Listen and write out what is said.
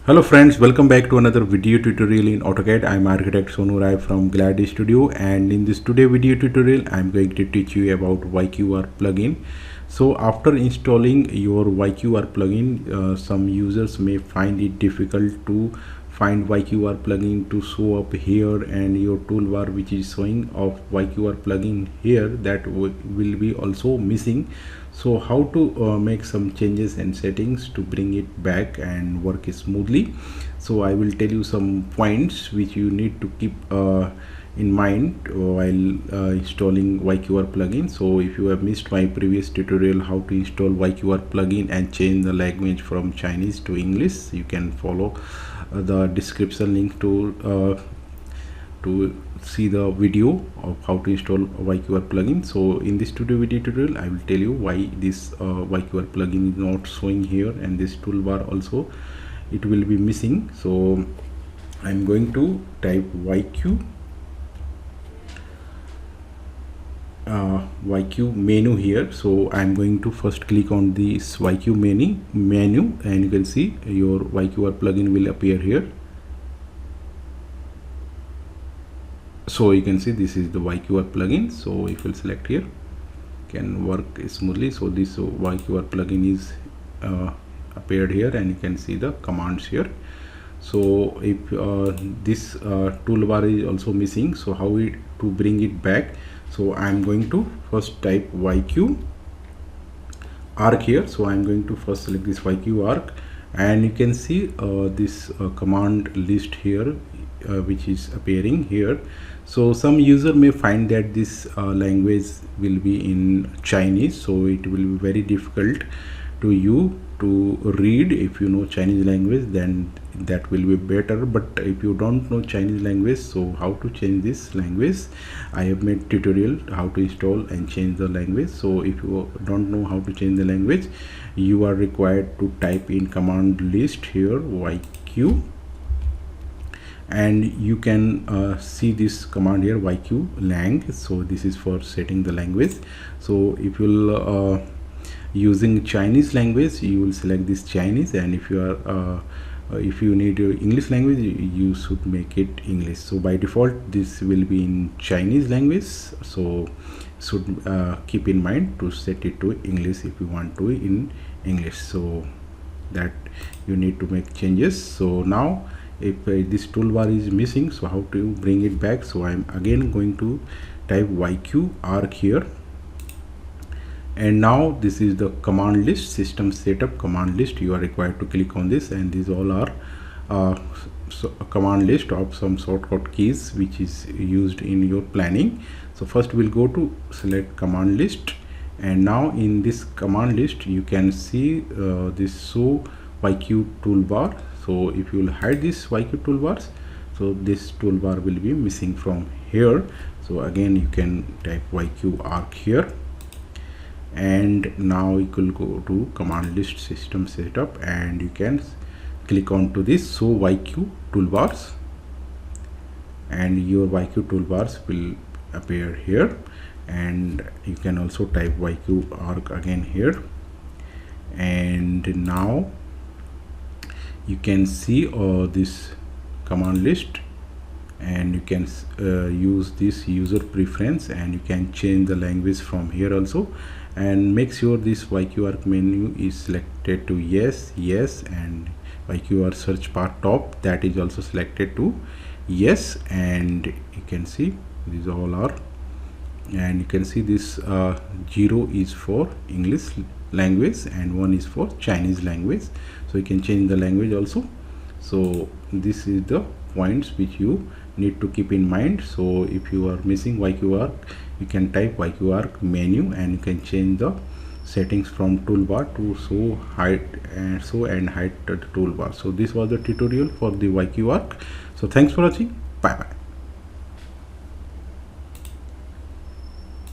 Hello friends, welcome back to another video tutorial in Autocad. I'm architect Sonu Rai from Glad Studio, and in this today video tutorial I'm going to teach you about Yqarch plugin. So after installing your Yqarch plugin, some users may find it difficult to find Yqarch plugin to show up here, and your toolbar which is showing of Yqarch plugin here, that will be also missing. So how to make some changes and settings to bring it back and work smoothly. So I will tell you some points which you need to keep in mind while installing Yqarch plugin. So if you have missed my previous tutorial how to install Yqarch plugin and change the language from Chinese to English, you can follow the description link to see the video of how to install Yqarch plugin. So in this video tutorial I will tell you why this Yqarch plugin is not showing here, and this toolbar also it will be missing. So I'm going to type Yqarch menu here. So I'm going to first click on this Yqarch menu, and you can see your Yqarch plugin will appear here. So you can see this is the Yqarch plugin. So if you select here, can work smoothly. So this Yqarch plugin is appeared here, and you can see the commands here. So if this toolbar is also missing, so how to bring it back? So I'm going to first type Yqarch here. So I'm going to first select this Yqarch, and you can see this command list here which is appearing here. So some user may find that this language will be in Chinese, so it will be very difficult to you to read. If you know Chinese language, then that will be better, but if you don't know Chinese language, so how to change this language, I have made tutorial how to install and change the language. So if you don't know how to change the language, you are required to type in command list here Yq, and you can see this command here Yqlang. So this is for setting the language. So if you'll using Chinese language, you will select this Chinese, and if you are if you need English language, you should make it English. So by default this will be in Chinese language, so should keep in mind to set it to English if you want to in English, so that you need to make changes. So now if this toolbar is missing, so how to bring it back? So I'm again going to type Yqarch here, and now this is the command list, system setup command list. You are required to click on this, and these all are command list of some shortcut keys which is used in your planning. So first we'll go to select command list, and now in this command list you can see this show Yq toolbar. So if you will hide this Yq toolbars, so this toolbar will be missing from here. So again you can type Yqarch here, and now you will go to command list system setup, and you can click on to this show Yq toolbars, and your Yq toolbars will appear here. And you can also type Yqarch again here, and now you can see this command list, and you can use this user preference, and you can change the language from here also, and make sure this Yqarch menu is selected to yes, and Yqarch search bar top, that is also selected to yes. And you can see these all are, and you can see this 0 is for English language and 1 is for Chinese language, so you can change the language also. So this is the points which you need to keep in mind. So if you are missing Yqarch, you can type Yqarch menu, and you can change the settings from toolbar to show and hide the toolbar. So this was the tutorial for the Yqarch. So thanks for watching. Bye bye.